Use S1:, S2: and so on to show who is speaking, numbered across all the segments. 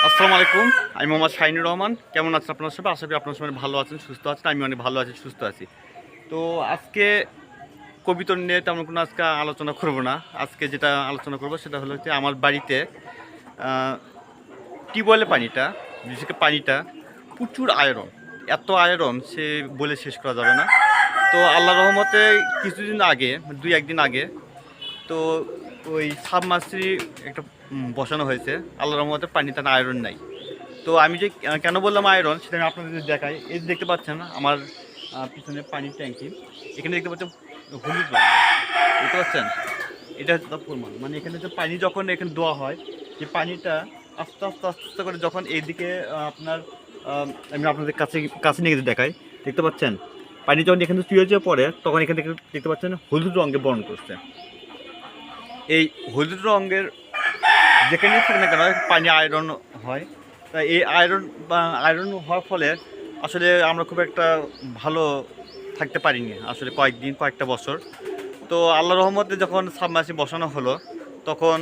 S1: আসসালামু আলাইকুম। আমি মোহাম্মদ শাহিনুর রহমান। কেমন আছেন আপনার সবাই? আশা করি আপনার সবাই ভালো আছেন, সুস্থ আছেন। আমি অনেক ভালো আছি, সুস্থ আছি। তো আজকে কবিতা নিয়ে তেমন কোনো আজকে আলোচনা করব না। আজকে যেটা আলোচনা করব সেটা হলো যে আমার বাড়িতে টিউবওয়েলের পানিটা, বিশেষ করে পানিটা প্রচুর আয়রন। এত আয়রন সে বলে শেষ করা যাবে না। তো আল্লাহর রহমতে কিছুদিন আগে, দুই একদিন আগে, তো ওই সাবমার্সিবল একটা বসানো হয়েছে। আল্লাহর রহমতে পানিতে আয়রন নাই। তো আমি যে কেন বললাম আয়রন, সেটা আমি আপনাদের দেখাই। এই যে দেখতে পাচ্ছেন আমার পিছনে পানির ট্যাঙ্কি, এখানে দেখতে পাচ্ছেন হলুদ রঙ, দেখতে পাচ্ছেন? এটা হচ্ছে তার প্রমাণ। মানে এখানে যে পানি যখন এখানে দেওয়া হয়, যে পানিটা আস্তে আস্তে আস্তে আস্তে করে যখন এইদিকে আপনার আমি আপনাদের কাছে কাছে নিয়ে গেছে দেখাই, দেখতে পাচ্ছেন পানি যখন এখানে চুয়ে পড়ে তখন এখান থেকে দেখতে পাচ্ছেন হলুদ রঙে বর্ণ করছে। এই হলুদ রঙের যেখানেই থাকে না কেন পানি আয়রন হয়। তাই এই আয়রন হওয়ার ফলে আসলে আমরা খুব একটা ভালো থাকতে পারিনি আসলে কয়েকটা বছর। তো আল্লাহ রহমতে যখন সাবমার্সিবল বসানো হলো তখন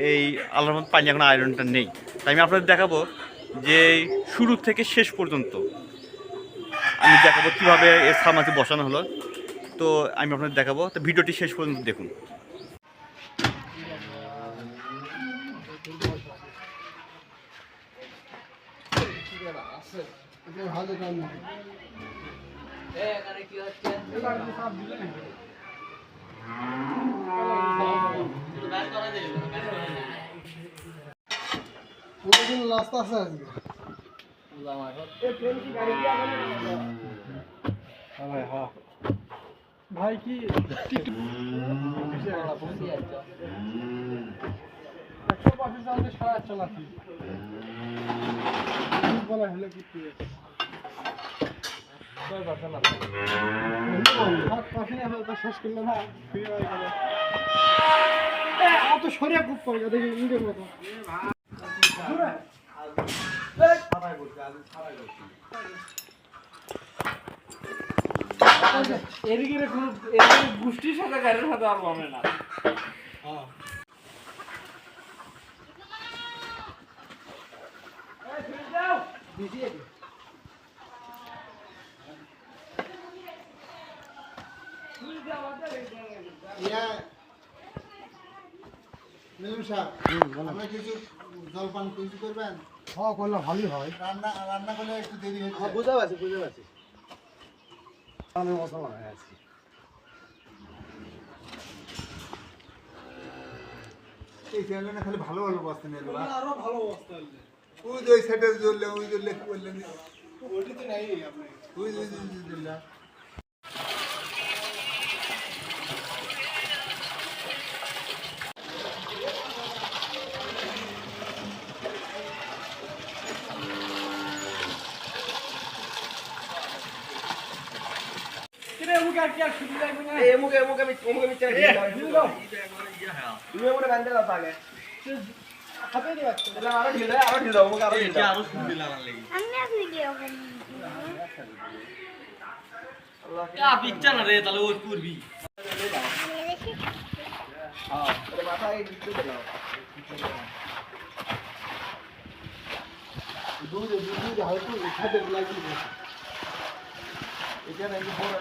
S1: এই আল্লাহর রহমতে পানি এখন আয়রনটা নেই। তাই আমি আপনাদের দেখাবো যে শুরু থেকে শেষ পর্যন্ত আমি দেখাবো কীভাবে এই সাবমার্সিবল বসানো হলো। তো আমি আপনাদের দেখাবো, তো ভিডিওটি শেষ পর্যন্ত দেখুন।
S2: এখানে কি হচ্ছে?
S3: রাস্তা আছে আজকে ভাই কি 100% সারা চালাচ্ছি বলা হলে কি শেষ করলে না অত সরিয়া খুব পড়ে দেখি ইন্ডিয়ার মতো এদিকে গোষ্ঠীর সাথে গাড়ির সাথে আর হবে না।
S4: কিছু জলপান কিছু করবেন?
S3: হ্যাঁ করলে ভালোই হয়।
S4: রান্না করলে একটু দেরি হচ্ছে।
S3: বুঝতে পারছি আমি মশলা লাগাই আছি।
S4: এই চ্যানেলে না খালি ভালো বস্তা নিয়ে এলো।
S3: আরো ভালো অবস্থা হলে
S4: ওই যে ওই সাইডে জ্বললে ওই জ্বললে কি বললেন?
S3: ওইটি তো নাই আপনি
S4: ওই জ্বললে
S3: এমুকে আর কি আর ছুটি লাগবে না।
S2: এমুকে বিচার দিয়ে দাও। তুমি মনে বান্ধে দাও আগে।
S3: হাতে দিয়ে রাখছো।
S2: তাহলে আরো ঢিল দাও, মুখে আরো ঢিল দাও।
S1: আরো সুন্দর লাগার লাগে।
S5: আমি আপনি কি ওখানে
S1: পিকচার না রে, তাহলে ওই করবি।
S2: হ্যাঁ, এটা মাথায় দিতে দাও।
S3: দুধ হয়তো খাতে লাগবে।
S2: এটা নাকি বড়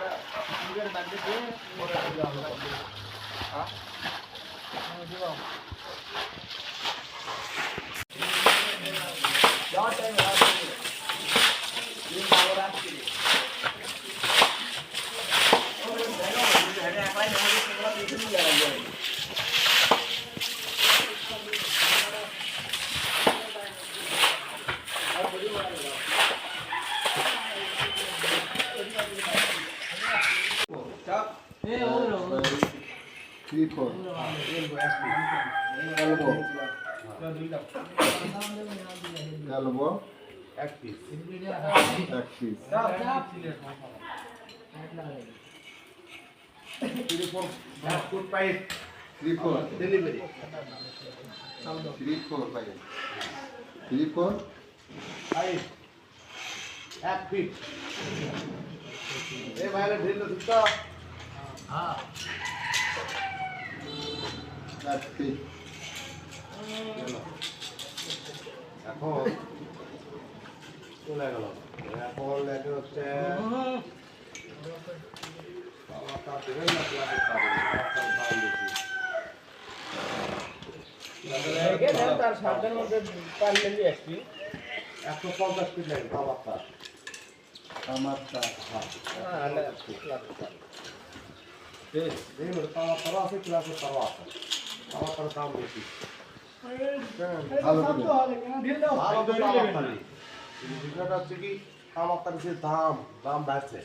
S2: মুখের বান্ধে দিয়ে বড় দেওয়া হবে। হ্যাঁ? দাও টাইম লাগবে। এই বাবু রাখছি। ওরে দেখো, এটা একলাই নয়, সেগুলো পিছনে যাবে।
S4: এক পিস
S3: 1 ফিট
S4: এ ভাইলে ঢিল দিতা।
S3: হ্যাঁ
S4: 1 ফিট
S2: এখন চলে গেল এখন লেগে হচ্ছে
S3: তার সাধ্যের মধ্যে পারলে নিয়ে আসবি
S2: 150 ফিট লাগে তামাকটা তামাকটা আছে ক্লাসে তারা আছে তামাকটার দাম বেশি বিষয়টা হচ্ছে কি তামাকটার যে দাম বাড়ছে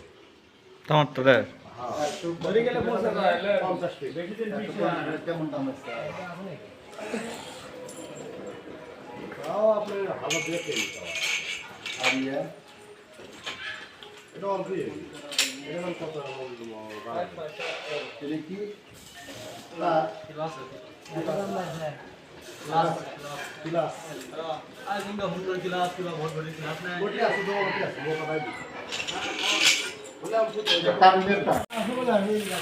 S1: টমাটোরের
S3: ধরে গেলে পৌঁছে যায়
S2: 50 ফিট
S3: বেশি দিন
S4: কেমন দাম আছে
S2: তাও আপনি ভালো দেখে নিতে হবে
S4: আর ইয়ে
S2: এটা অল্প এরকম কত
S4: এটা কি
S2: ক্লাস কোটি আছে তো কোটি আছে ও কথা দিই বলে আমি
S4: এটা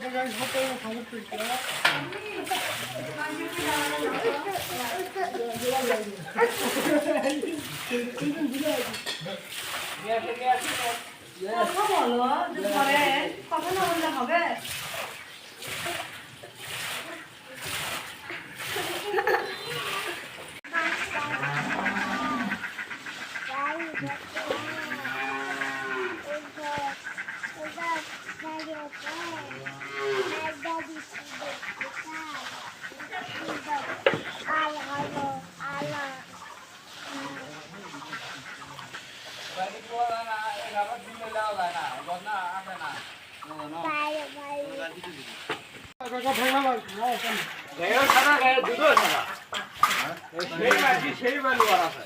S4: কারেন্টেরটা
S5: কথা বলো যে পরে কথা না বললে হবে
S3: সেই বালু আর আছে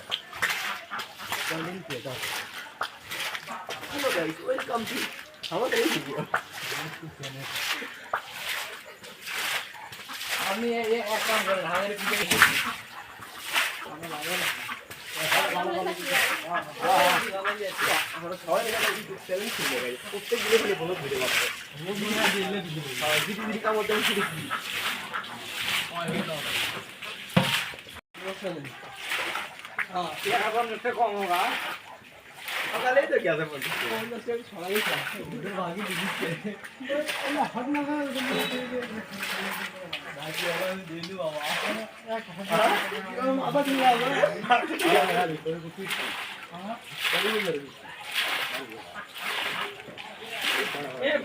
S3: আমি এক কাম করেন আমাদের কম হোগা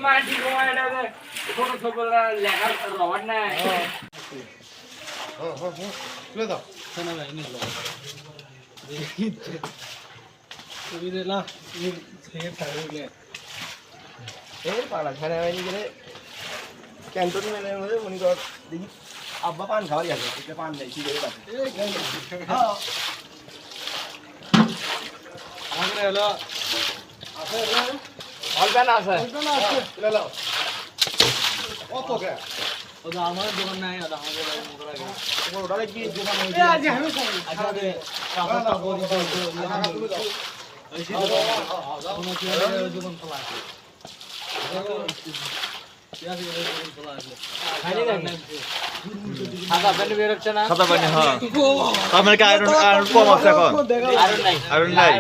S3: মাটি ছোট ছোট লেখার রবার নাই
S2: তুলে দাও
S3: ক্যান্টনমেন্টের মধ্যে মনে কর দেখি আব্বা পান খাওয়াই আছে এটা পান নেই ঠিক আছে আমাদের হলো অল্পান আছে
S2: তুলে দাও কত কে
S3: ওটা আমার দোকান নাই ওটা আমাদের
S2: ওটা কি দোকান হইছে
S3: আচ্ছা রে কাপড়টা বলি তো
S2: তুলে দাও
S3: কোনো কি দোকান খোলা আছে সাদা পানি বেরোচ্ছে না
S1: সাদা পানি হ্যাঁ তার মানে কি আয়রন আয়রন কম আছে এখন আয়রন নাই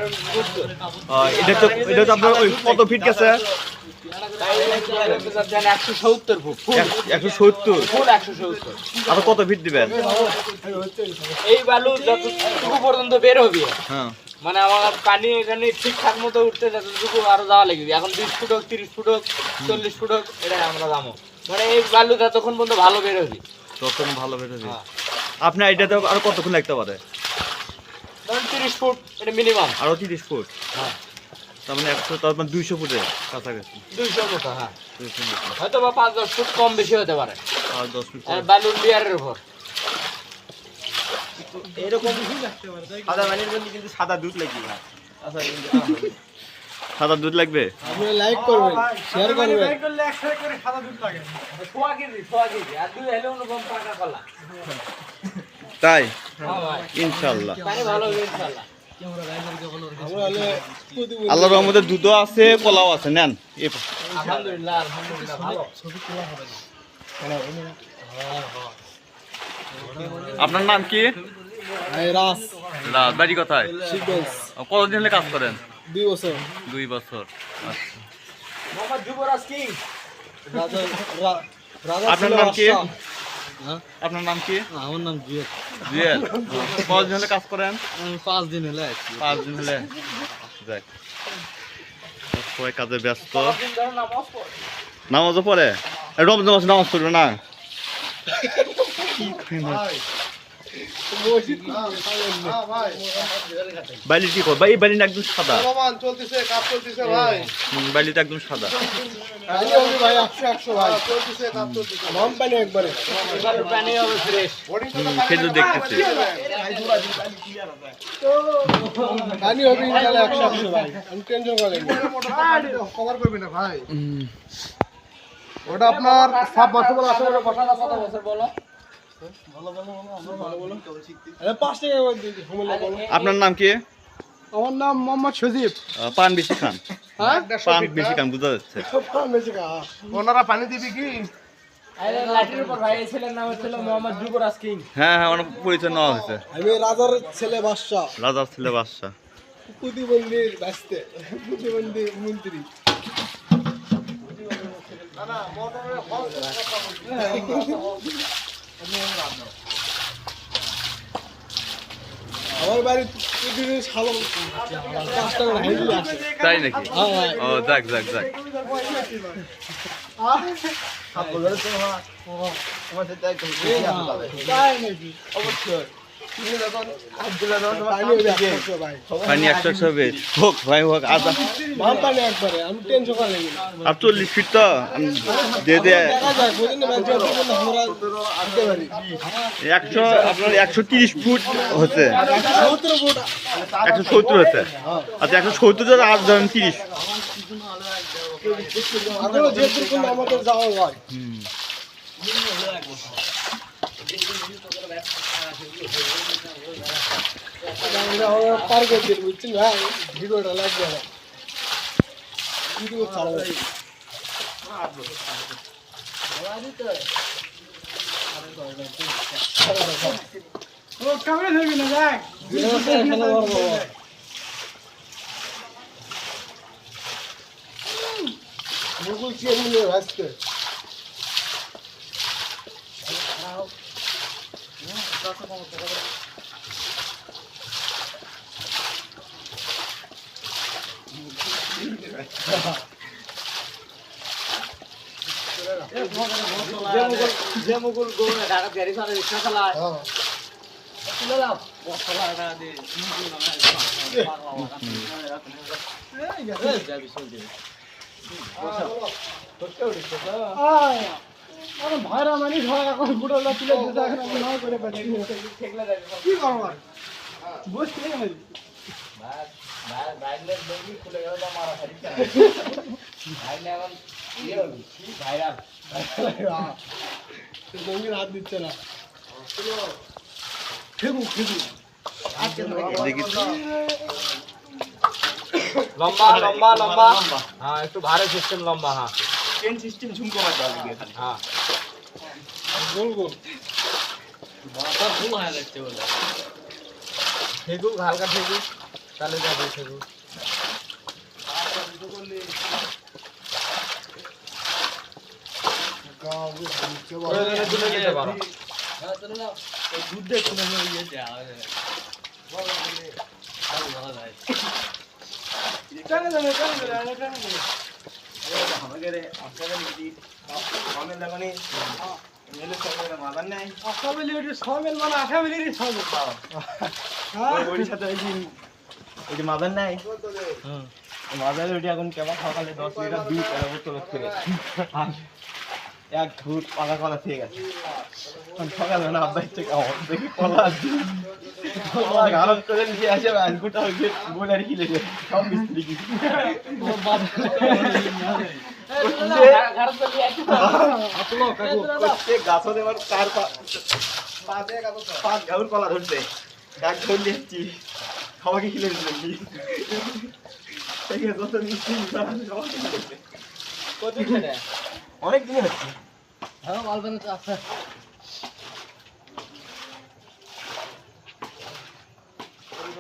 S1: এটা তো আপনার ওই কত ফিট গেছে
S3: 170 ফুট
S1: 170
S3: ফুল 170
S1: আর কত ফিট দিবেন
S3: এই বালু যতটুকু পর্যন্ত বের হবে
S1: হ্যাঁ
S3: মানে আমার পানি এখানে ঠিকঠাক মতো উঠতে যতটুকু আরো যাওয়া লাগবে এখন 20 ফুট হোক 30 ফুট হোক 40 ফুট হোক এটা আমরা যাবো মানে এই বালু যতক্ষণ পর্যন্ত ভালো বের হবে
S1: তখন ভালো বেরোবে আপনি এটাতে আর কতক্ষণ লাগতে পারে
S3: ধরুন 30 ফুট এটা মিনিমাম
S1: আরো 30 ফুট
S3: হ্যাঁ
S1: তার মানে 100 তার মানে 200 ফুটের কাছাকাছি
S3: 200 মতো হ্যাঁ
S1: 200 মতো।
S3: হয়তো বা 5-10 ফুট কম বেশি হতে পারে
S1: আর 10 ফুট
S3: আর বালুর লেয়ারের উপর
S2: এরকম সাদা পানির জন্য কিন্তু সাদা দুধ লাগবে না
S1: সাদা দুধ লাগবে
S3: আপনি লাইক করবেন শেয়ার করবেন
S4: লাইক করলে 100 করে সাদা দুধ লাগে
S3: সোয়া কেজি আর দুই হলে অনুপম টাকা কলা
S1: তাই
S3: হ্যাঁ ভাই
S1: ইনশাআল্লাহ
S3: পানি ভালো হবে ইনশাআল্লাহ
S1: আল্লাহর রহমতে দুধও আছে, কলাও আছে, নেন।
S3: আলহামদুলিল্লাহ আলহামদুলিল্লাহ ভালো।
S1: আপনার নাম কি?
S2: রাস
S1: রাজ, বাড়ি কোথায়?
S2: শিবগঞ্জ
S1: কতদিন হলে কাজ করেন?
S2: 2 বছর
S1: 2 বছর। আচ্ছা।
S3: মোহাম্মদ যুবরাজ কিং।
S2: রাজা রাজা
S1: আপনার
S2: ছিল
S1: নাম কি?
S2: আশা। হ্যাঁ
S1: আপনার নাম কি?
S2: আমার নাম জিয়াদ।
S1: জুয়েল। কতদিন হলে কাজ করেন?
S2: আমি 5 দিন হলো আছি
S1: 5 দিন হলে। যাক, সবাই কাজে ব্যস্ত।
S3: দিন ধরে নামাজ পড়ে।
S1: নামাজও পড়ে? রমজান মাসে নামাজ পড়বে না? বাইলি কি কর? এই বাইলিটা একদম সাদা।
S2: চলতেছে কাজ চলতেছে ভাই
S1: বাইলিটা একদম সাদা।
S2: ভাই 100 ভাই চলতেছে কাজ চলতেছে নাম পানি একবারে
S3: এবার পানি হবে ফ্রেশ।
S1: খেজুর দেখতেছি।
S2: পানি হবে ইনশাআল্লাহ 100 ভাই আমি টেনশন করেন কভার করবি না ভাই ওটা আপনার 7 বছর বড় আছে ওটা
S3: কথা কত বছর বলো?
S2: আরে 5 টাকা করে দিই হুমলা বলো
S1: আপনার নাম কি?
S2: আমার নাম মোহাম্মদ সজীব
S1: পান বেশি খান।
S2: হ্যাঁ
S1: পান বেশি খান, বুঝা যাচ্ছে।
S2: ওনারা পানি দিবি কি
S3: আরে লাঠির উপর ভাই এই ছেলের নাম হচ্ছিল মোহাম্মদ যুবরাজ কিং।
S1: হ্যাঁ হ্যাঁ, অনেক পরিচয় নেওয়া হয়েছে।
S2: আমি রাজার ছেলে বাদশা
S1: রাজার ছেলে বাদশা।
S2: প্রতিবন্ধীর বাঁচতে প্রতিবন্ধী মন্ত্রী আমার বাড়ি প্রতিদিন সালো 5 টাকা হাইলি আসে
S1: তাই নাকি?
S2: হ্যাঁ
S1: ও যাক যাক যাক।
S2: তাই নাকি অবশ্যই পানি হবে 100 ভাই
S1: পানি 100 হবে হোক ভাই, হোক। আদা
S2: মাম পানি একবারে আমি টেনশন করে লাগি
S1: আর 40 ফিট তো দিয়ে দে।
S2: দেখা যায় বুঝেন না ভাই আমরা আনতে পারি
S1: 100, আপনার 130 ফুট হচ্ছে,
S2: 70 ফুট
S1: 170 হচ্ছে। আচ্ছা 170 যদি আর ধরেন 30।
S2: এখনো যেহেতু কোনো আমাদের যাওয়া হয় পার করে দিন বুঝছেন ভাই ভিডিওটা লাগবে না ভিডিও চালাবো ক্যামেরা ধরবি না দেখ মুকুল চেয়ে আসতে
S3: যে মুকুল গো ঢাকা গাড়ি চালায় রিকশা চালায়।
S2: ভাইরা মানি ভাই এখন বুড়ো তুলে দিতে এখন আমি না করে পাচ্ছি কি করব বুঝতে না জঙ্গির হাত দিচ্ছে না খেবু
S1: দেখি
S3: লম্বা লম্বা লম্বা হ্যাঁ একটু ভারে সিস্টেম লম্বা হ্যাঁ
S1: চেন সিস্টেম ঝুমকো মারতে হবে
S3: হ্যাঁ
S2: গোল গোল
S3: ঠেকুক হালকা ঠেকুক তাহলে যাবে ঠেকুক প্রয়োজনে তুলে নিতে পারো
S1: মাদার নাই মাদার ওইটা এখন কেমন সকালে 10 লিটার দুধ বোতল করে এক ঘুট পাকা কলা থেকে গেছে সকালে না আব্বা ইচ্ছে দেখি কলা গারত করে নিয়ে আসে গোটা বলে আর কি লেগে সব মিস্ত্রি কি গাছও দেবার চার পাঁচ ঘাউর কলা ধরছে এক ধরলে সবাইকে কিনে দিলেন ঠিক আছে, যত মিষ্টি সবাইকে কিনে দিলেন।
S3: কত সেটা
S1: অনেক দিন হচ্ছে।
S3: হ্যাঁ মালবানে তো আছে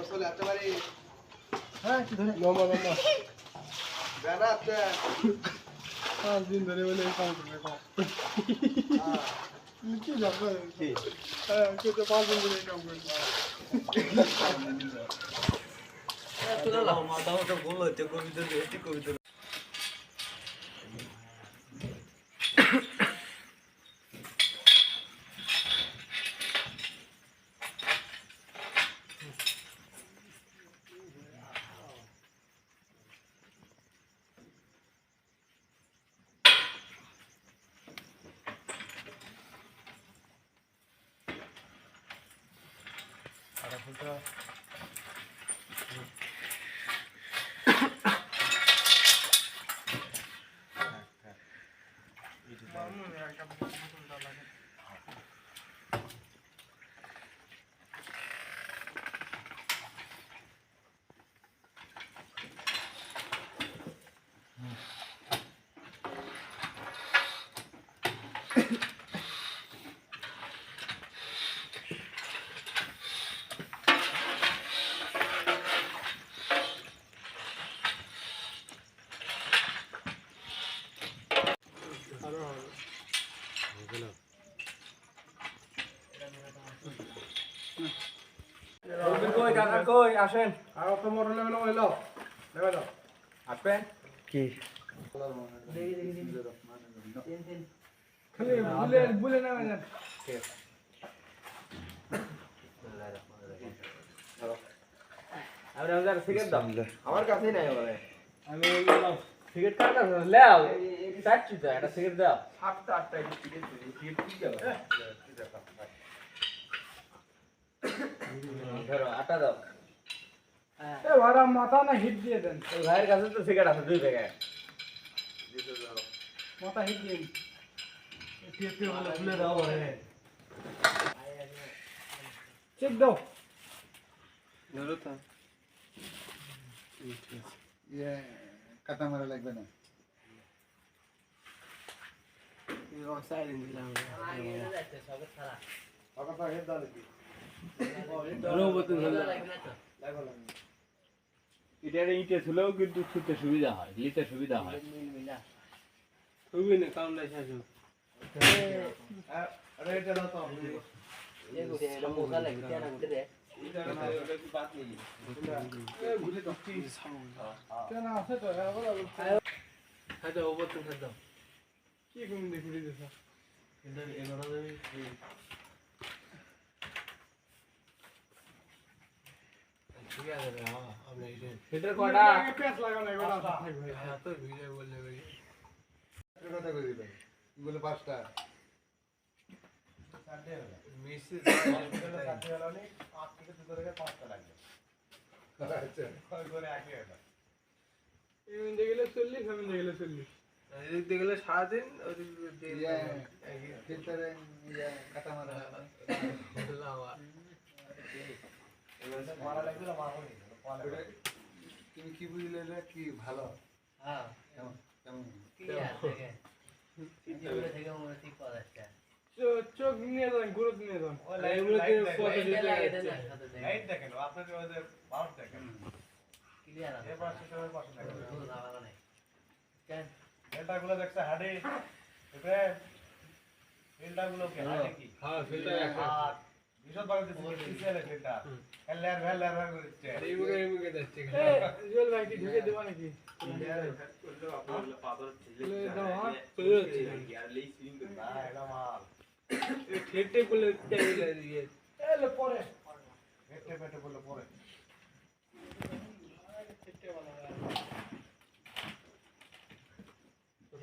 S2: চলে একেবারে
S1: হ্যাঁ কি ধরে
S2: লম্বা লম্বা বেড়াতে 5 দিন ধরে বলে কাম করবে কাম কি যাবে হ্যাঁ কেটে 5 দিন ধরে কাম করবে
S1: মাথা মতো বললো যে কবিতা এটি কবিতা
S3: কই কাকা কই আসেন
S2: আর তো মোটর লেভেল হইলো লেভেল
S3: আসবেন
S1: কি
S2: খালি বুলে বুলে না না
S3: আমি আমাদের সিগারেট দাও আমার কাছেই নাই বলে আমি বললাম সিগারেট কার কাছে লাও চাচ্ছি তো একটা সিগারেট দাও 7টা 8টা সিগারেট সিগারেট কি যাবে ধরো আটা দাও
S2: এ ভাড়া মাথা না হিট দিয়ে দেন
S3: এই ভাইয়ের কাছে তো সিগারেট আছে 2 প্যাকেট
S2: মাথা হিট দিয়ে
S3: টিপে বলে খুলে দাও রে
S2: চেক দাও
S3: ধরো তো
S4: ইয়ে কাটা মারা লাগবে না।
S3: এটার ইটে ছিল কিন্তু ছুটতে সুবিধা হয় নিতে সুবিধা হয়
S2: তুই না কাম নাই শাসু
S4: আরে এটা দাও তো
S2: কেন আছে তো
S3: হয়তো ওপর তো দাও
S2: কি কোন দেখি দিছ
S3: সেটার কটা
S2: পেট লাগানো এগুলো থাকবে
S4: এর কথা কই দিবেন এগুলো 5টা
S3: মিসেস
S2: এমন দেখলে 40 এমন দেখলে 40
S3: এদিক দিয়ে গেলে সারাদিন ওদিক
S4: ইয়ে ভিতরে ইয়ে কাটা মারা তুমি কি বুঝলে রে কি ভালো
S3: হ্যাঁ
S4: কেমন কেমন
S2: চোখ নিয়ে যান গুরুত্ব নিয়ে যান এগুলো
S1: দেখেন আপনাদের ওদের বাউট দেখেন ক্লিয়ার আছে এবার সেটার পাশে দেখেন এলটাগুলো দেখছে হাড়ি এবারে এলটাগুলো কি হাড়ি কি
S2: হ্যাঁ সেটা
S1: আর বিশদ ভাবে দিছে এটা এলআর ভ্যালআর করছে
S2: এইগুলো এমকে যাচ্ছে জল ভাই কি ঢুকে দেবা নাকি
S1: পাথর
S2: চলে দাও হ্যাঁ চলে যাচ্ছে
S1: আর লেই সুইং করে না এটা মাল
S2: ঠেটে বলে চাইলে দিয়ে
S1: এলে পরে পেটে পেটে বলে পরে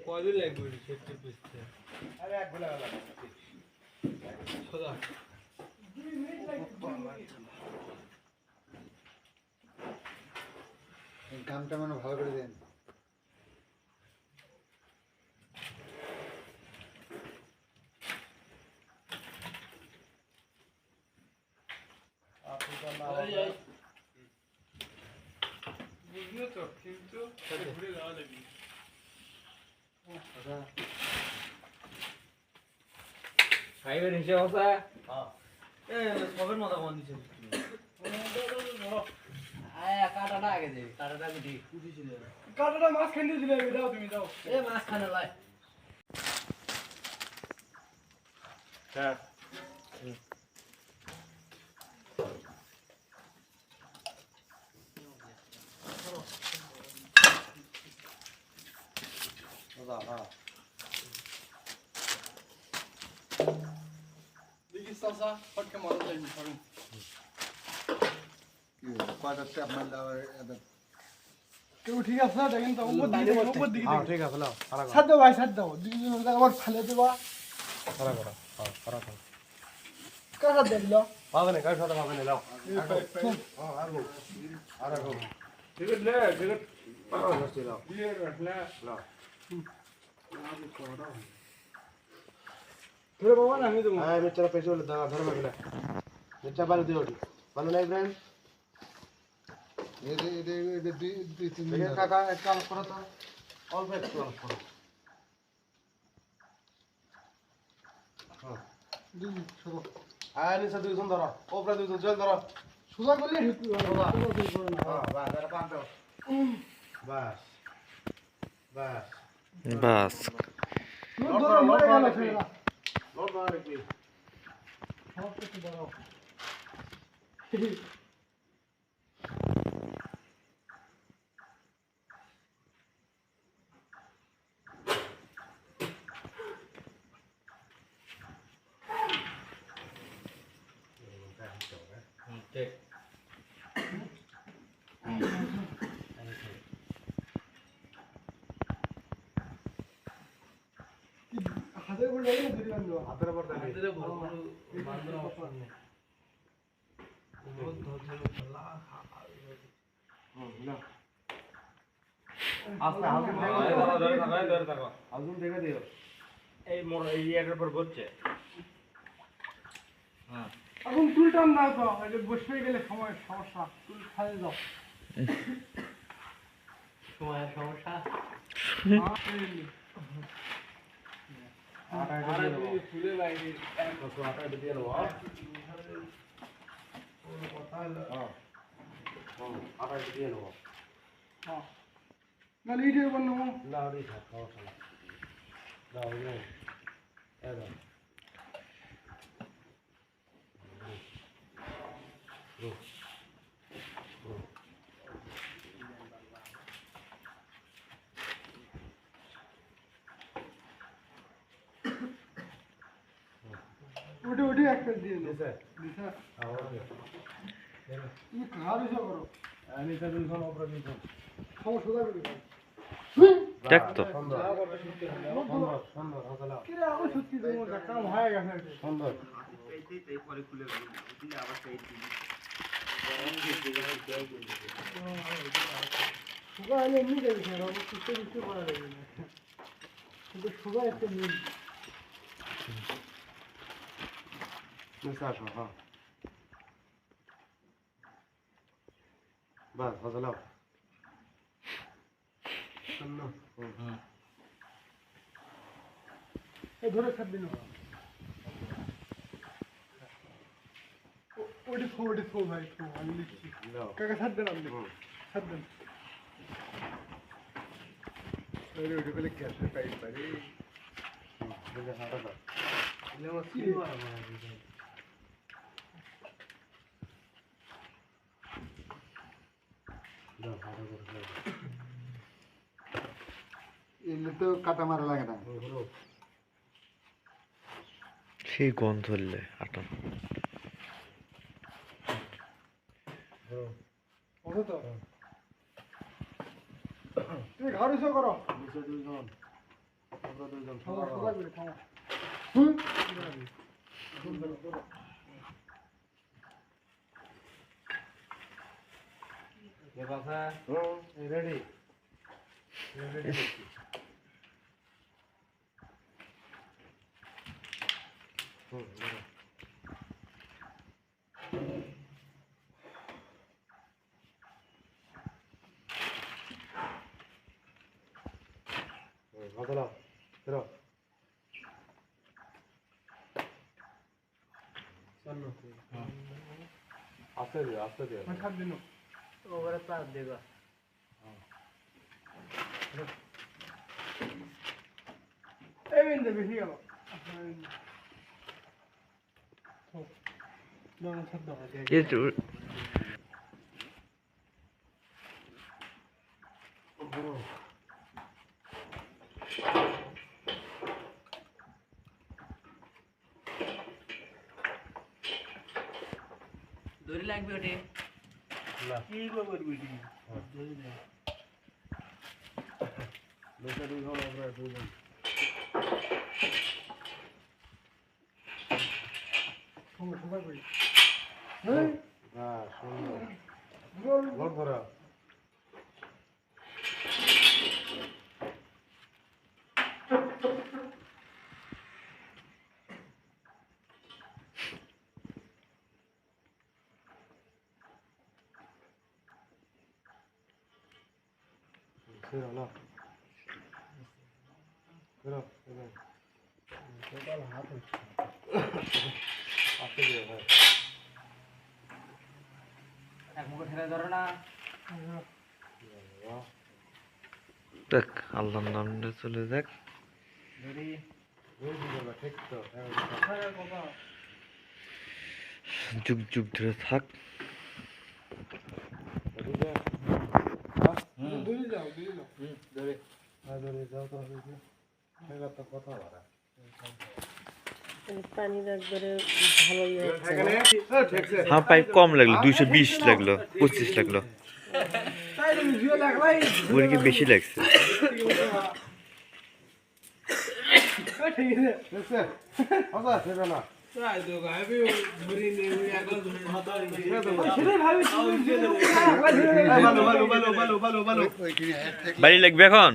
S2: কদিন লাগবে ঠেটে বুঝতে
S1: আরে এক গোলা লাগে
S2: সোজা
S4: এই কামটা মানে ভালো করে দেন
S1: আপনি তো না
S3: ফাইভের হিসাব আছে
S1: সবের মজা কমান দিচ্ছে
S3: কাটাটা আগে দেবে কাটাটা আগে দিই
S2: কাটাটা মাছ খাইতে দিলে দাও তুমি দাও
S3: এ মাছ খানে লাই
S1: হ্যাঁ
S2: দেখি চাচা ফটকে মারা যাইনি সরেন
S4: কয়টা আপনার
S2: কেউ ঠিক আছে দেখেন তো উপর দিকে দেখেন, উপর দিকে দেখেন।
S4: ঠিক আছে লাও খারাপ
S2: ছাড় দাও ভাই ছাড় দাও দুজন আবার ফেলে দেবা
S4: খারাপ করো খারাপ করো
S2: কাটা দিল
S4: পাবে না কার সাথে পাবে না লাও আর গো টিকিট লে টিকিট নষ্ট লাও
S2: দিয়ে রাখলা
S4: লাও
S2: ধরে বাবা না আমি দেবো
S4: হ্যাঁ মিস্টার পেছনে দাঁড়া ধরে পাবে না মিস্টার বালু দিও ভালো নাই ফ্রেন্ড দেখেন কাকা একটু আলাপ করো তো অল্প একটু আলাপ করো হ্যাঁ নিচে দুইজন ধরো ওপরে দুইজন জল ধরো
S2: সোজা করলে ঢুকতে পারবে
S4: বাস আর পাঁচ বাস বাস
S1: বাস
S2: লোড ধরো মরে গেল ছেলেরা
S4: লোড ধরো কি
S2: সব কিছু ধরো
S3: ঠিক
S2: হাতের উপর লাগে না ধরে বান্ধব
S4: হাতের উপর দেখি আস্তে হালজুন দেখে দিও
S3: এই মোর এই ইয়াটার পর ঘুরছে
S2: এখন তুল টান দাও তো এটা বসে গেলে সমস্যা তুল খাইয়ে দাও
S3: সময়ের সমস্যা
S4: আটা এটা দিয়ে দেবো
S3: ফুলে বাইরে
S4: তো আটা এটা দিয়ে দেবো আটা এটা দিয়ে দেবো
S2: না লিডে বন্ধ
S4: না ওই থাক সমস্যা না না ওই একদম
S2: ওটি একটা দিয়ে দাও
S4: দিছে
S2: দিশা
S4: ওকে
S2: তুমি কার এসে করো
S4: আমি তো দুইজন উপরে দুইজন
S2: সমস্যা করে দাও
S1: দেখ তো
S4: সুন্দর সুন্দর হাসালা
S2: কি রে আবার সত্যি তোমার কাম হয়ে গেছে
S4: সুন্দর
S2: সুগা এলে এমনি যাবে স্যার আমি কিছু কিছু করা যাবে না কিন্তু সুগা একটা মিল
S4: নিচে আসো হ্যাঁ বাস হাসালাও
S2: এই ধরে ছাড় দিন ওটি ফো ভাই ফো আমি লিখছি
S4: দাও
S2: কাকা ছাড় দেন আপনি ছাড় দেন
S4: আরে ওটা বলে ক্যাশে পাই পারি বলে হাঁটা দাও এলে আমার কি দাও হাঁটা করে
S6: এলে তো কাটা মারা লাগে না
S4: দাও
S1: সেই গন্ধ ধরলে আটা
S2: ওঠো তো তুমি ঘর এসে করো
S4: নিচে দুইজন আমরা দুইজন
S2: থামো
S4: সবাই
S2: সবাই মিলে থামো
S3: এ কথা
S4: রেডি মাথা নাও বেরো আস্তে দে আস্তে দে
S3: ওরে পাস দেবা
S2: এই বিন্দু বেশি গেল
S3: দড়ি লাগবে ওটে
S2: কি করবি
S4: লোকটা দুই ঘর আমরা দুইজন হ্যাঁ সুন্দর ঘর ধরা বেরো না বেরো বেরো টোটাল হাত আস্তে দে ভাই
S3: এক মুখে ঠেলে ধরো না
S1: দেখ আল্লাহর নামে চলে দেখ
S3: দড়ি
S4: ঠিক তো
S1: যুগ যুগ ধরে থাক
S2: দূরে যাও
S3: দড়ি
S4: যাও তো এবার তো কথা বলা
S5: পানির একবারে ভালোই হচ্ছে
S1: হ্যাঁ পাইপ কম লাগলো 220 লাগলো 25 লাগলো ওর কি বেশি লাগছে বাড়ি লাগবে এখন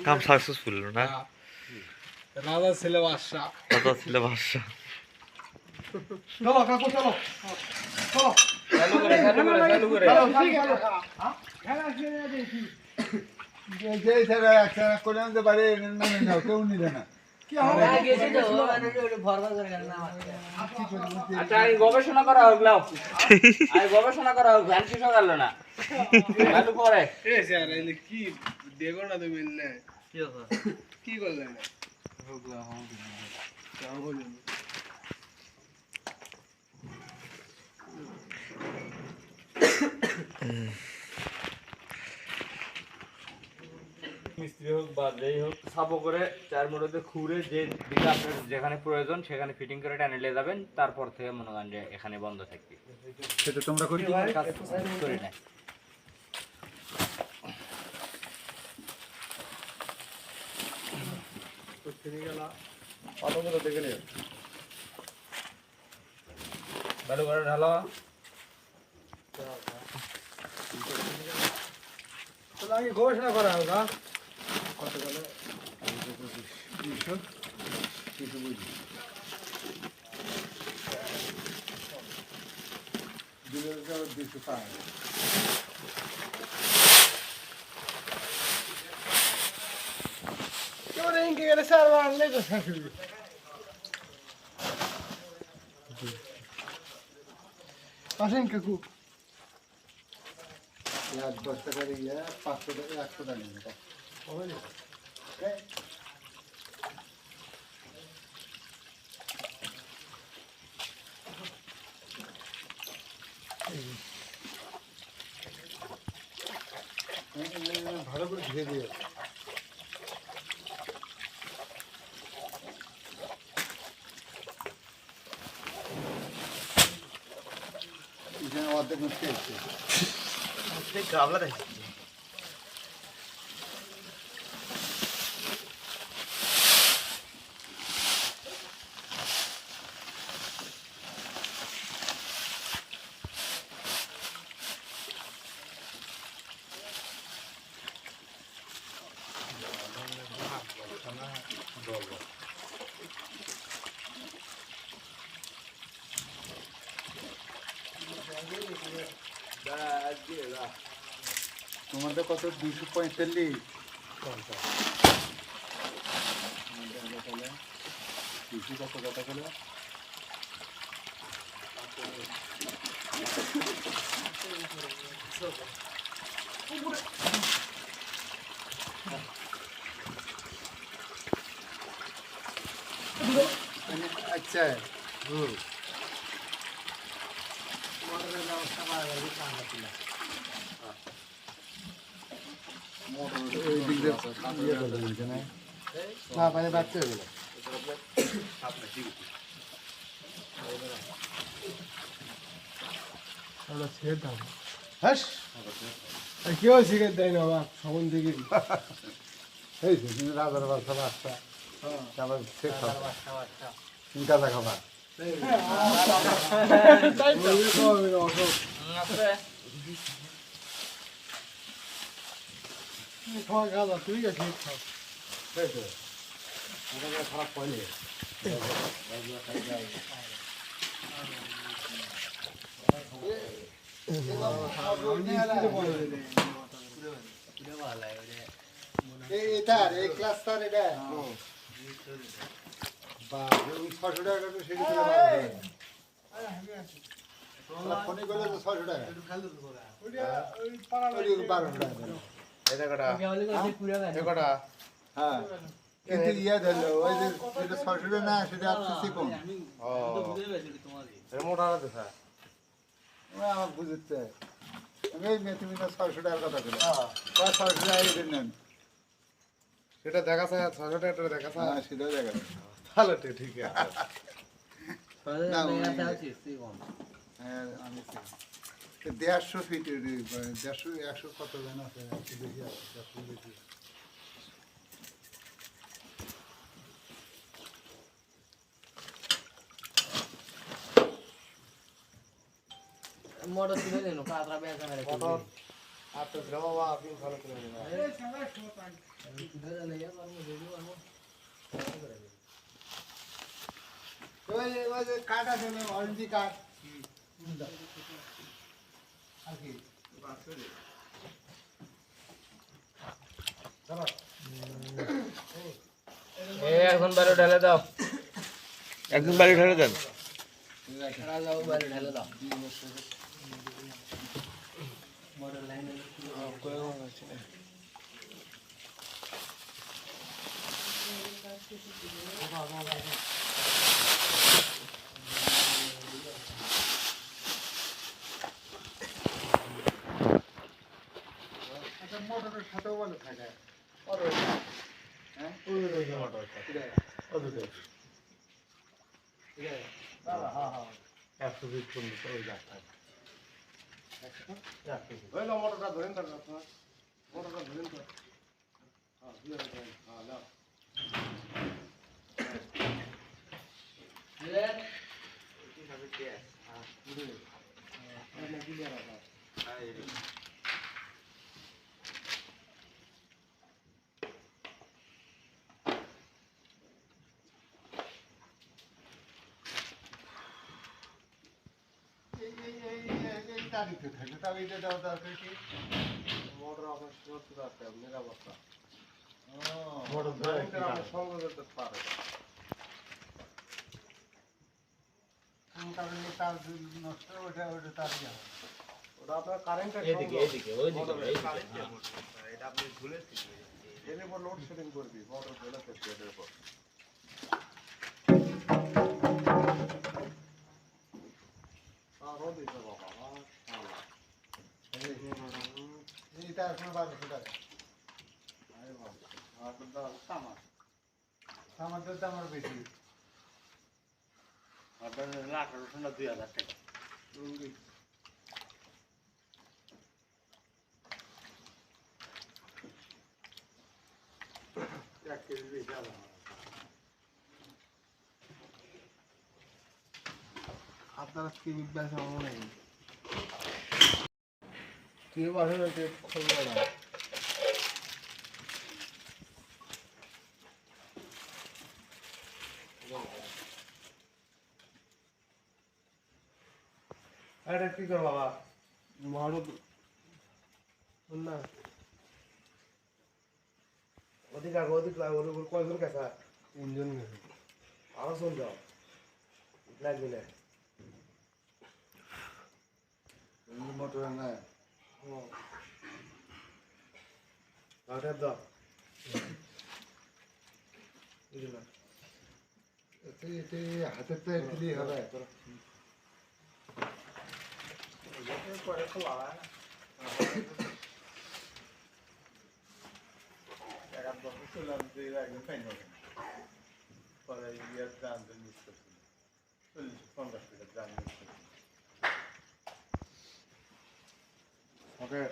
S1: কাম সাকসেসফুল না
S2: রাজা ছেলে বাদশা
S1: কথা ছিল ভাষা
S2: চলো কাকু চলো চলো
S3: চালু করে
S6: যে স্যার একটা করে আনতে পারে না না কেউ নিবে না
S3: আচ্ছা এই গবেষণা করা হোক লাও আর গবেষণা করা হোক ভ্যান শেষ হলো না চালু করে
S2: এ স্যার এলে কি দেখো না তুমি না কি করলে না
S3: মিস্ত্রি হোক বা যেই হোক সাবো করে চার মোড়তে খুঁড়ে যে দিকে আপনার যেখানে প্রয়োজন সেখানে ফিটিং করে টেনে নিয়ে যাবেন তারপর থেকে মনে করেন যে এখানে বন্ধ থাকবে
S6: সেটা তোমরা করি
S3: কাজ করি না ভালো করে ঢালো
S2: আগে ঘোষণা করা হোক ইনকে গেলে স্যার আনলে তো আসেন কাকু
S6: 10 টাকা দিয়ে 500 টাকা 100 টাকা নিয়ে ভালো করে ধুয়ে দিয়ে অর্ধেক নষ্ট হচ্ছে
S1: গাবলা দেখ
S6: তোমাদের কত 245 কত কথা বলে আচ্ছা
S2: না পানি বাড়তে হবে না আমরা ছেড়ে দাম হ্যাঁ কেউ শিখে দেয় না বাবা সবন থেকে
S6: এই যে তুমি রাজার বাসা বাসা তারপর ঠিক চিন্তা দেখাবা
S2: খাওয়া গাঁদা তুই গেছিস খাও
S6: খারাপ পড়ে এটার এই ক্লাসটার এটা বা 600 টাকা তো সেটা দিলে ভালো ফোনে করলে তো 600 টাকা ওই 1200 টাকা
S4: এটা কটা এটা কটা
S6: হ্যাঁ কিন্তু ইয়ে ধরলো ওই যে যেটা 600 টাকা না সেটা আসছে কোন
S4: ও এটা মোটা আছে স্যার
S6: আমার বুঝতে আমি এই মেয়ে তুমি তো 600 টাকার কথা বলে 600 টাকা এই নেন
S4: সেটা দেখা যায় 600 টাকা দেখা যায়
S6: হ্যাঁ সেটাও দেখা
S4: তাহলে তো ঠিক আছে
S6: না হ্যাঁ আমি 150 ফিট 150 100 কত জানো আছে বেশি আছে 150 বেশি
S3: মোটর ছিল দেন কাতরা বেচা মেরে
S4: মোটর আর তো গ্রাম বাবা আপনি ভালো করে নেবেন
S6: ওই ওই যে কাঠ আছে না অরেঞ্জি কাঠ আর কি
S3: এখন বারো ঢেলে দাও
S1: একদম বাড়ি ঢেলে দেন
S3: যাও বারো ঢেলে দাও
S6: আচ্ছা মোটরের সাথেও বলে থাকে হ্যাঁ
S4: ওই না মোটরটা ধরেন তো মোটরটা ধরেন তো হ্যাঁ দিয়ে দেন হ্যাঁ নাও
S6: এই তারিখে থাকে তবে এটা দেওয়া দরকার কি
S4: মোটর আপনার সুরক্ষিত আছে নিরাপত্তা
S6: মোটর
S4: ধরেন আমরা সঙ্গে করতে পারে
S6: কোন কারণে তার নষ্ট ওটা ওটা তার ইয়ে হবে।
S4: ওটা আপনার কারেন্টের
S3: এদিকে ওইদিকে
S4: এটা আপনি ভুলে এর উপর লোড শেডিং করবি মোটর ধরে থাকবে এর উপর আরো দিতে বাবা
S6: এইটা এখন 1200 টাকা
S4: আরে বাবা আর তো দাম
S6: সামার সামারটার দাম আর বেশি
S4: আপনার লাখ রসুন 2000 টাকা এক কেজি বেশি আলাদা
S2: আপনারা কি ব্যবসা মনে নেই তুই বাসা খুলবে না
S4: এটা কি করো বাবা
S2: বড় না ওদিকে আগে ওদিকে ওর উপর কয়জন গেছে? 3 জন গেছে। আরো শুন যাও লাগবে না
S6: মোটর নাই
S2: ওটা দাও বুঝলা
S6: এতে হাতের তো দিলেই হবে
S2: পরে তো লাগা না
S6: এক বছর চললাম যে একদম ফাইন হবে পরে ইয়ার দাম মিস করছিল 40-50 টাকা দাম মিস করছিল
S2: ওকে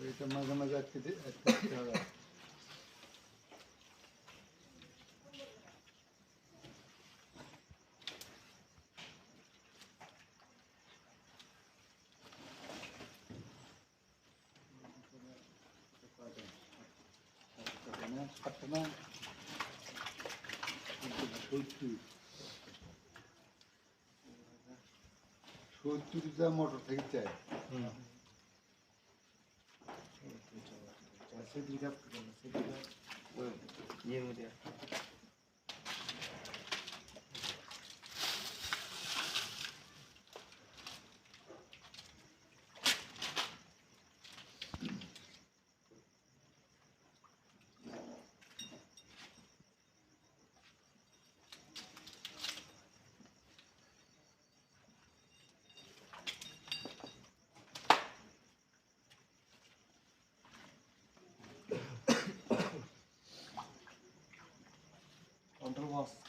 S6: এটা মাঝে মাঝে আটকে হবে সত্তর মোটর থেকে চাই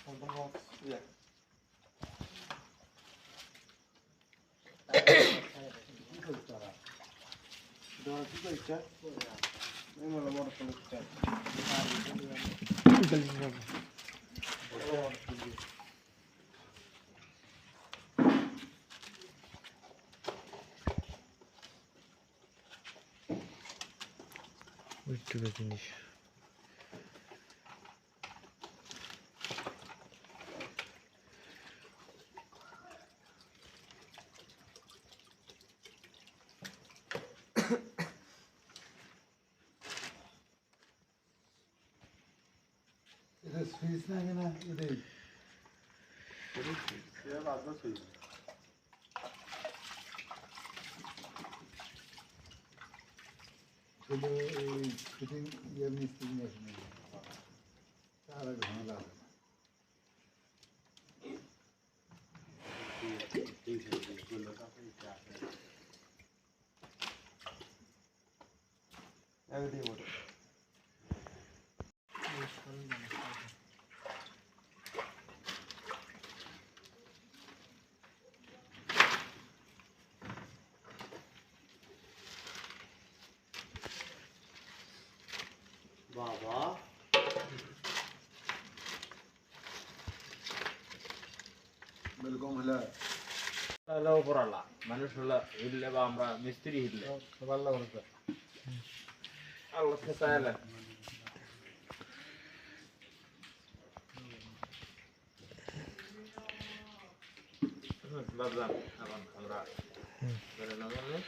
S2: control box yeah Dora কি কইছা এই মলা মোটর কইছা
S3: ওইটুকু জিনিস
S6: এটা সুইচ না কিনা এটাই
S4: সে বাজনা সুইচ
S6: ছেলে এই ফিটিং ইয়ে মিস্ত্রি মেশিন তার ঝামেলা হবে না
S2: এদিকে মোটর বাবা
S6: বিলকুল হলে
S3: তাহলে ওপরালা মানুষ হলো হিললে বা আমরা মিস্ত্রি হিললে
S2: সবার লাগবে
S3: আল্লাহ খেসাইলে বাবজান এখন আমরা বেরে নামালে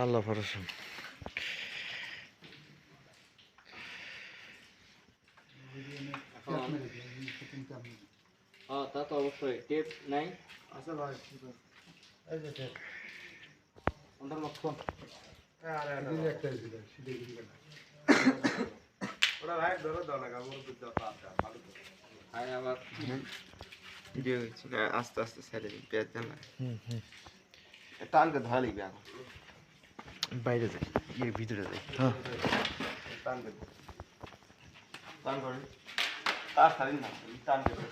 S1: আল্লাহ ভরসা
S3: হ্যাঁ তা তো অবশ্যই টেপ নাই
S2: আচ্ছা ভাই এই যে টেপ
S3: অন্তর লক্ষ
S2: আরে
S6: এদিকে একটা ছিল সেটা এদিকে না
S2: ওরা ভাই ধরো দাও না কামড় দিতে পারতা ভালো তো
S3: আই আবার
S1: ভিডিও ছিল আস্তে আস্তে ছেড়ে পেঁয়াজ দেন টানকে ধরা লিখবে এখন বাইরে যাই এর ভিতরে যাই
S4: টান দেন
S1: টান করে তার খালি না টান করে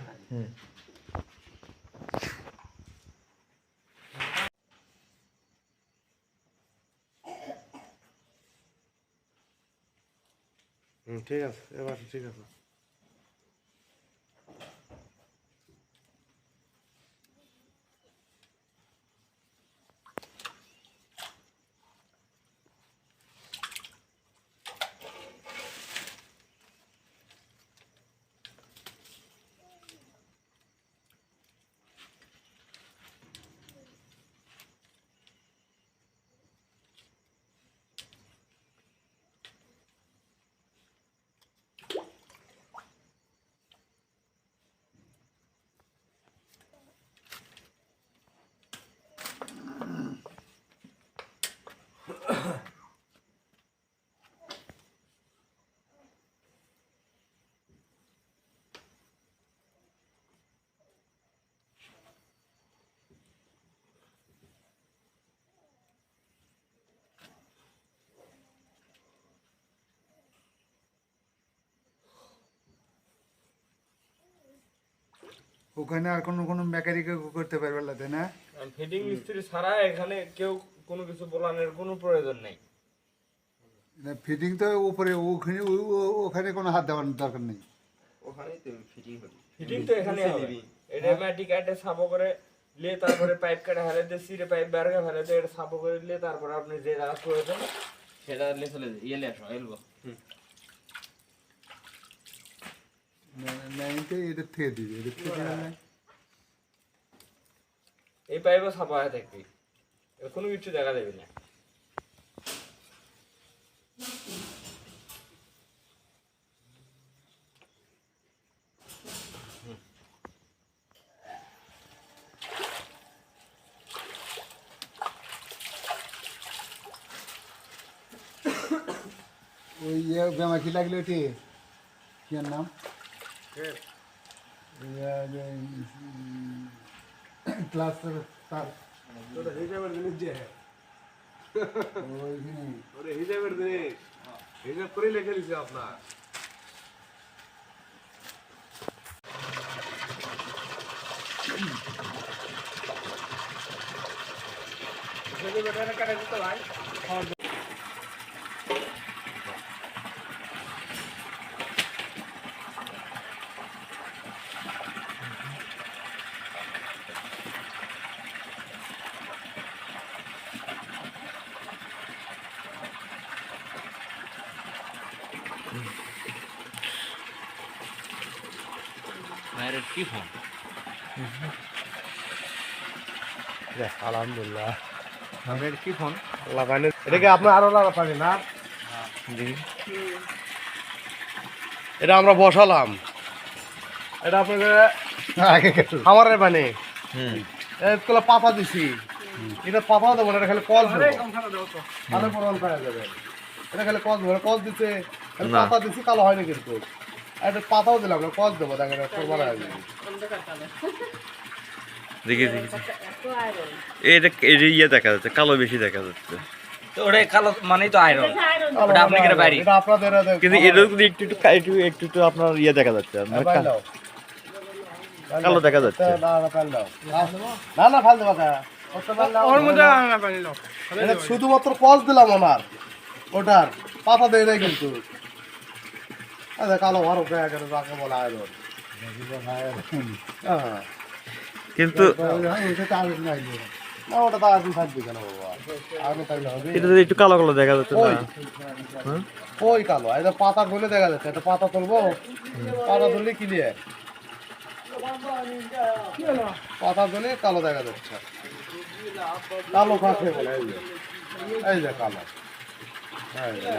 S4: ঠিক আছে এবার ঠিক আছে
S6: ওখানে আর কোনো মেকানিকে করতে পারবে না তাই না?
S3: ফিটিং মিস্ত্রি ছাড়া এখানে কেউ কোনো কিছু বলানোর কোনো প্রয়োজন নেই।
S6: ফিটিং তো উপরে ওখানে কোনো হাত দেওয়ার দরকার নেই।
S3: ফিটিং তো এখানে হবে। এটা মাটি কাটে সাফ করে নিয়ে তারপরে পাইপ কাটে ফেলে দিয়ে সিরে পাইপ বের করে ফেলে দিয়ে এটা সাফ করে নিয়ে তারপরে আপনি যে জায়গা করেছেন সেটা নিয়ে চলে যাই ইয়ে আসো এলবো
S6: লাইনতে এটা থেকে দিবে, এটা থেকে দিলে
S3: এই পাইপও সাফা হয়ে থাকবে, কোনো কিছু দেখা যাবে না।
S6: ওই বেমা কি লাগলো ওটি কি এর নাম ক্লাস তার
S4: ওটা হিসাবের জিনিস যে
S6: ওইখানে
S4: ওরে হিসাবের জিনিস হিসাব করে লিখে দিছে আপনার
S3: যদি বেটারে কাটে দিতে ভাই ভাইয়ের কি ফোন
S4: আলহামদুলিল্লাহ
S1: আপনার কি ফোন
S4: লাগানো এটা কি আপনার আরো লাগা পানি না এটা আমরা বসালাম এটা আপনাকে খামারের পানি এগুলো পাতা দিছি এটা পাতা দেবো না, এটা খালি কল দেবো তাহলে পরে অন করা যাবে। এটা খালি কল দেবো, কল দিতে খালি পাতা দিছি কালো হয়নি কিন্তু এটা পাতাও দিলাম না, কল দেবো দেখেন করবার আসবে।
S1: দেখি এটা ইয়ে দেখা যাচ্ছে, কালো বেশি দেখা যাচ্ছে,
S3: তো ওটা কালো মানেই তো আয়রন, ওটা আপনি কিনে বাইরে
S4: এটা আপনাদের
S1: কিন্তু এটা যদি একটু আপনার ইয়ে দেখা যাচ্ছে, মানে কালো দেখা যাচ্ছে।
S4: না না ফাল দেবো
S2: ওর মধ্যে না পানি নাও
S4: এটা শুধুমাত্র কল দিলাম ওনার ওটার পাতা দেয় নাই কিন্তু আচ্ছা কালো ভালো যাকে বলা আয়রন হ্যাঁ
S1: কিন্তু
S4: না ওটা তো আগে থাকবে কেন বাবা আগে থাকলে হবে
S1: এটা যদি একটু কালো কালো দেখা যাচ্ছে
S4: ওই
S1: না
S4: ওই কালো এটা পাতা গলে দেখা যাচ্ছে, এটা পাতা তুলবো পাতা তুললে ক্লিয়ার, পাতা তুলে কালো দেখা যাচ্ছে, কালো কাকে বলে এই যে কালো এই যে।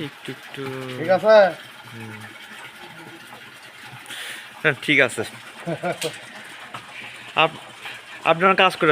S1: একটু একটু
S4: ঠিক আছে
S1: হ্যাঁ ঠিক আছে আপনার কাজ করে